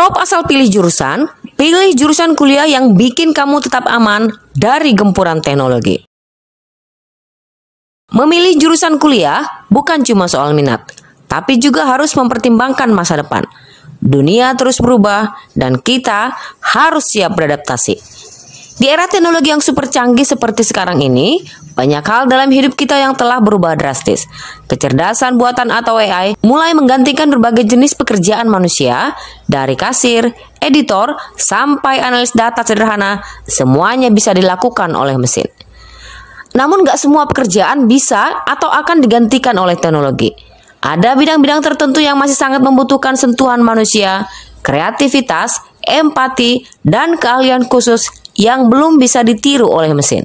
Sob asal pilih jurusan kuliah yang bikin kamu tetap aman dari gempuran teknologi. Memilih jurusan kuliah bukan cuma soal minat, tapi juga harus mempertimbangkan masa depan. Dunia terus berubah dan kita harus siap beradaptasi. Di era teknologi yang super canggih seperti sekarang ini, banyak hal dalam hidup kita yang telah berubah drastis. Kecerdasan buatan atau AI mulai menggantikan berbagai jenis pekerjaan manusia, dari kasir, editor, sampai analis data sederhana, semuanya bisa dilakukan oleh mesin. Namun gak semua pekerjaan bisa atau akan digantikan oleh teknologi. Ada bidang-bidang tertentu yang masih sangat membutuhkan sentuhan manusia, kreativitas, empati, dan keahlian khusus yang belum bisa ditiru oleh mesin.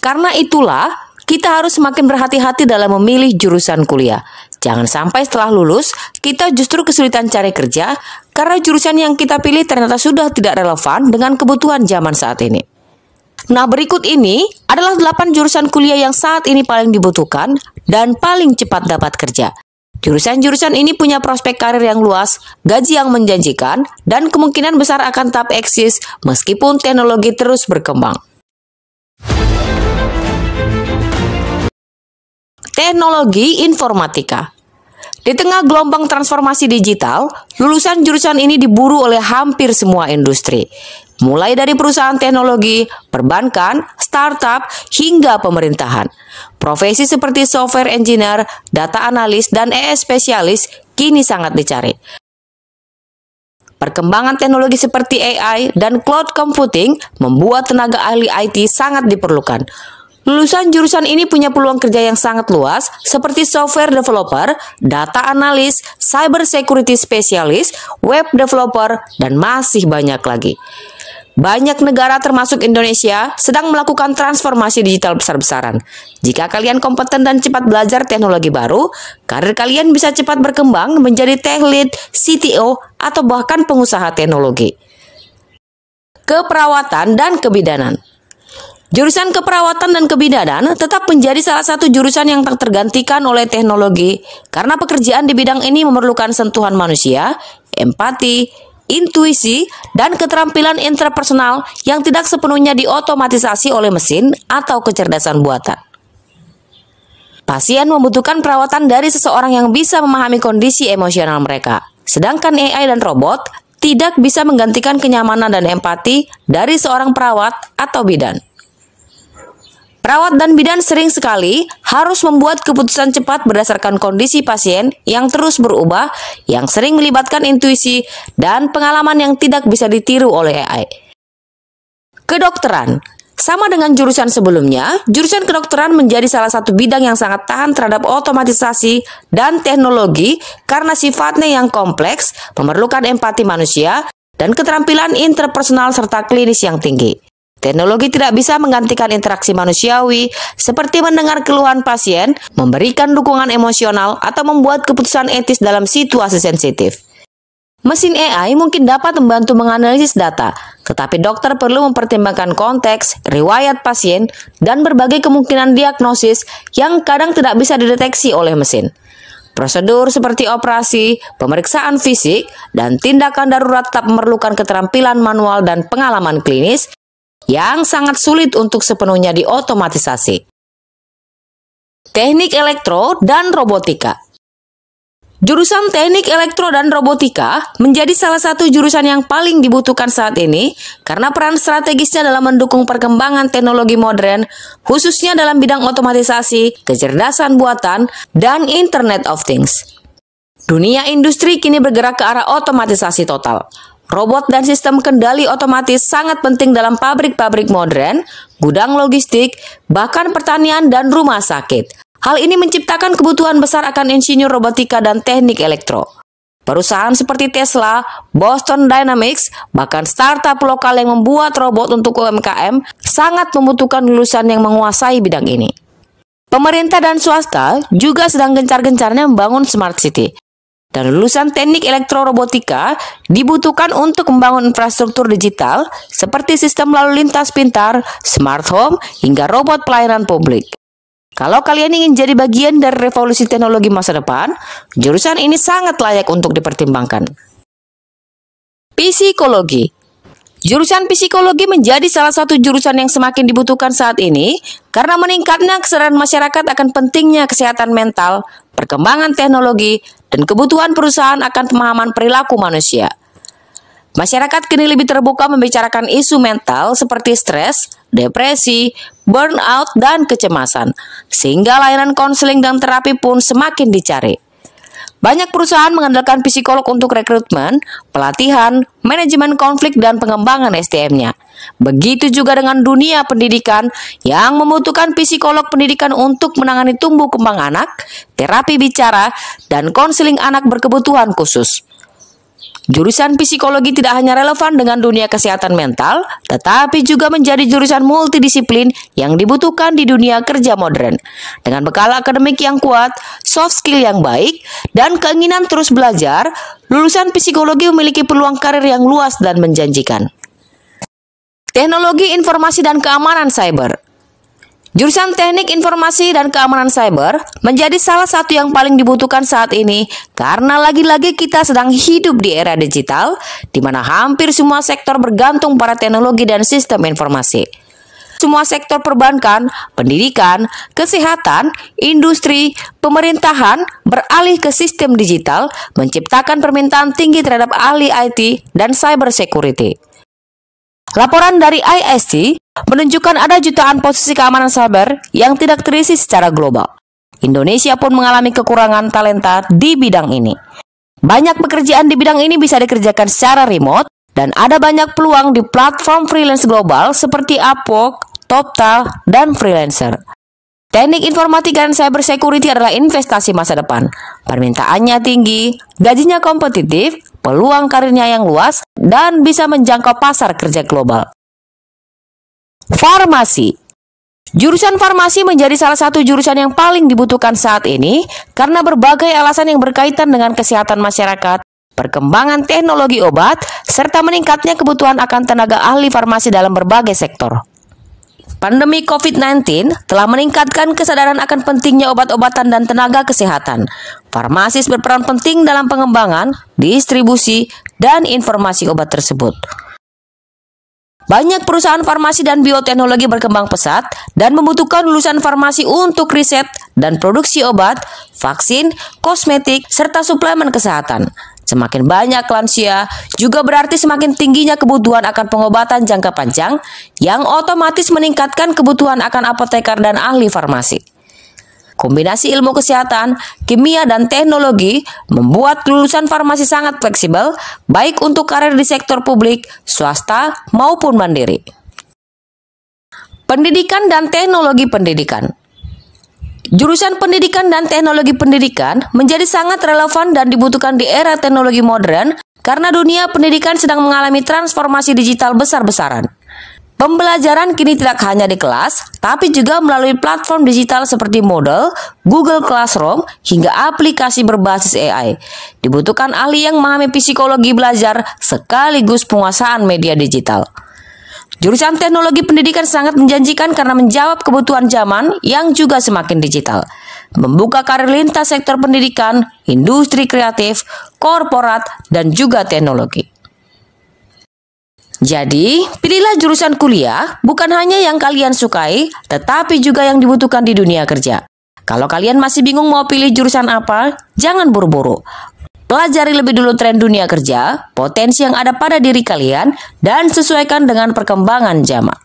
Karena itulah, kita harus semakin berhati-hati dalam memilih jurusan kuliah. Jangan sampai setelah lulus, kita justru kesulitan cari kerja karena jurusan yang kita pilih ternyata sudah tidak relevan dengan kebutuhan zaman saat ini. Nah, berikut ini adalah 8 jurusan kuliah yang saat ini paling dibutuhkan dan paling cepat dapat kerja. Jurusan-jurusan ini punya prospek karir yang luas, gaji yang menjanjikan, dan kemungkinan besar akan tetap eksis meskipun teknologi terus berkembang. Teknologi informatika. Di tengah gelombang transformasi digital, lulusan jurusan ini diburu oleh hampir semua industri. Mulai dari perusahaan teknologi, perbankan, startup, hingga pemerintahan. Profesi seperti software engineer, data analis, dan AI spesialis kini sangat dicari. Perkembangan teknologi seperti AI dan cloud computing membuat tenaga ahli IT sangat diperlukan. Lulusan jurusan ini punya peluang kerja yang sangat luas seperti software developer, data analis, cyber security specialist, web developer, dan masih banyak lagi. Banyak negara termasuk Indonesia sedang melakukan transformasi digital besar-besaran. Jika kalian kompeten dan cepat belajar teknologi baru, karir kalian bisa cepat berkembang menjadi tech lead, CTO, atau bahkan pengusaha teknologi. Keperawatan dan kebidanan. Jurusan keperawatan dan kebidanan tetap menjadi salah satu jurusan yang tak tergantikan oleh teknologi karena pekerjaan di bidang ini memerlukan sentuhan manusia, empati, intuisi, dan keterampilan interpersonal yang tidak sepenuhnya diotomatisasi oleh mesin atau kecerdasan buatan. Pasien membutuhkan perawatan dari seseorang yang bisa memahami kondisi emosional mereka, sedangkan AI dan robot tidak bisa menggantikan kenyamanan dan empati dari seorang perawat atau bidan. Perawat dan bidan sering sekali harus membuat keputusan cepat berdasarkan kondisi pasien yang terus berubah, yang sering melibatkan intuisi dan pengalaman yang tidak bisa ditiru oleh AI. Kedokteran. Sama dengan jurusan sebelumnya, jurusan kedokteran menjadi salah satu bidang yang sangat tahan terhadap otomatisasi dan teknologi karena sifatnya yang kompleks, memerlukan empati manusia, dan keterampilan interpersonal serta klinis yang tinggi. Teknologi tidak bisa menggantikan interaksi manusiawi seperti mendengar keluhan pasien, memberikan dukungan emosional, atau membuat keputusan etis dalam situasi sensitif. Mesin AI mungkin dapat membantu menganalisis data, tetapi dokter perlu mempertimbangkan konteks, riwayat pasien, dan berbagai kemungkinan diagnosis yang kadang tidak bisa dideteksi oleh mesin. Prosedur seperti operasi, pemeriksaan fisik, dan tindakan darurat tetap memerlukan keterampilan manual dan pengalaman klinis yang sangat sulit untuk sepenuhnya diotomatisasi. Teknik elektro dan robotika. Jurusan teknik elektro dan robotika menjadi salah satu jurusan yang paling dibutuhkan saat ini karena peran strategisnya dalam mendukung perkembangan teknologi modern, khususnya dalam bidang otomatisasi, kecerdasan buatan, dan Internet of Things. Dunia industri kini bergerak ke arah otomatisasi total. Robot dan sistem kendali otomatis sangat penting dalam pabrik-pabrik modern, gudang logistik, bahkan pertanian dan rumah sakit. Hal ini menciptakan kebutuhan besar akan insinyur robotika dan teknik elektro. Perusahaan seperti Tesla, Boston Dynamics, bahkan startup lokal yang membuat robot untuk UMKM sangat membutuhkan lulusan yang menguasai bidang ini. Pemerintah dan swasta juga sedang gencar-gencarnya membangun smart city. Dan lulusan teknik elektrorobotika dibutuhkan untuk membangun infrastruktur digital seperti sistem lalu lintas pintar, smart home, hingga robot pelayanan publik. Kalau kalian ingin jadi bagian dari revolusi teknologi masa depan, jurusan ini sangat layak untuk dipertimbangkan. Psikologi. Jurusan psikologi menjadi salah satu jurusan yang semakin dibutuhkan saat ini karena meningkatnya kesadaran masyarakat akan pentingnya kesehatan mental, perkembangan teknologi, dan kebutuhan perusahaan akan pemahaman perilaku manusia. Masyarakat kini lebih terbuka membicarakan isu mental seperti stres, depresi, burnout, dan kecemasan, sehingga layanan konseling dan terapi pun semakin dicari. Banyak perusahaan mengandalkan psikolog untuk rekrutmen, pelatihan, manajemen konflik, dan pengembangan SDM-nya. Begitu juga dengan dunia pendidikan yang membutuhkan psikolog pendidikan untuk menangani tumbuh kembang anak, terapi bicara, dan konseling anak berkebutuhan khusus. Jurusan psikologi tidak hanya relevan dengan dunia kesehatan mental, tetapi juga menjadi jurusan multidisiplin yang dibutuhkan di dunia kerja modern. Dengan bekal akademik yang kuat, soft skill yang baik, dan keinginan terus belajar, lulusan psikologi memiliki peluang karir yang luas dan menjanjikan. Teknologi informasi dan keamanan cyber. Jurusan Teknik Informasi dan Keamanan Cyber menjadi salah satu yang paling dibutuhkan saat ini karena lagi-lagi kita sedang hidup di era digital di mana hampir semua sektor bergantung pada teknologi dan sistem informasi. Semua sektor perbankan, pendidikan, kesehatan, industri, pemerintahan beralih ke sistem digital, menciptakan permintaan tinggi terhadap ahli IT dan cyber security. Laporan dari ISC menunjukkan ada jutaan posisi keamanan cyber yang tidak terisi secara global. Indonesia pun mengalami kekurangan talenta di bidang ini. Banyak pekerjaan di bidang ini bisa dikerjakan secara remote dan ada banyak peluang di platform freelance global seperti Upwork, TopTal, dan Freelancer. Teknik informatika dan cyber security adalah investasi masa depan. Permintaannya tinggi, gajinya kompetitif, peluang karirnya yang luas, dan bisa menjangkau pasar kerja global. Farmasi. Jurusan farmasi menjadi salah satu jurusan yang paling dibutuhkan saat ini karena berbagai alasan yang berkaitan dengan kesehatan masyarakat, perkembangan teknologi obat, serta meningkatnya kebutuhan akan tenaga ahli farmasi dalam berbagai sektor. Pandemi COVID-19 telah meningkatkan kesadaran akan pentingnya obat-obatan dan tenaga kesehatan. Farmasis berperan penting dalam pengembangan, distribusi, dan informasi obat tersebut. Banyak perusahaan farmasi dan bioteknologi berkembang pesat dan membutuhkan lulusan farmasi untuk riset dan produksi obat, vaksin, kosmetik, serta suplemen kesehatan. Semakin banyak lansia juga berarti semakin tingginya kebutuhan akan pengobatan jangka panjang yang otomatis meningkatkan kebutuhan akan apoteker dan ahli farmasi. Kombinasi ilmu kesehatan, kimia, dan teknologi membuat lulusan farmasi sangat fleksibel baik untuk karir di sektor publik, swasta, maupun mandiri. Pendidikan dan teknologi pendidikan. Jurusan pendidikan dan teknologi pendidikan menjadi sangat relevan dan dibutuhkan di era teknologi modern karena dunia pendidikan sedang mengalami transformasi digital besar-besaran. Pembelajaran kini tidak hanya di kelas, tapi juga melalui platform digital seperti Moodle, Google Classroom, hingga aplikasi berbasis AI. Dibutuhkan ahli yang memahami psikologi belajar sekaligus penguasaan media digital. Jurusan teknologi pendidikan sangat menjanjikan karena menjawab kebutuhan zaman yang juga semakin digital. Membuka karir lintas sektor pendidikan, industri kreatif, korporat, dan juga teknologi. Jadi, pilihlah jurusan kuliah bukan hanya yang kalian sukai, tetapi juga yang dibutuhkan di dunia kerja. Kalau kalian masih bingung mau pilih jurusan apa, jangan buru-buru. Pelajari lebih dulu tren dunia kerja, potensi yang ada pada diri kalian, dan sesuaikan dengan perkembangan zaman.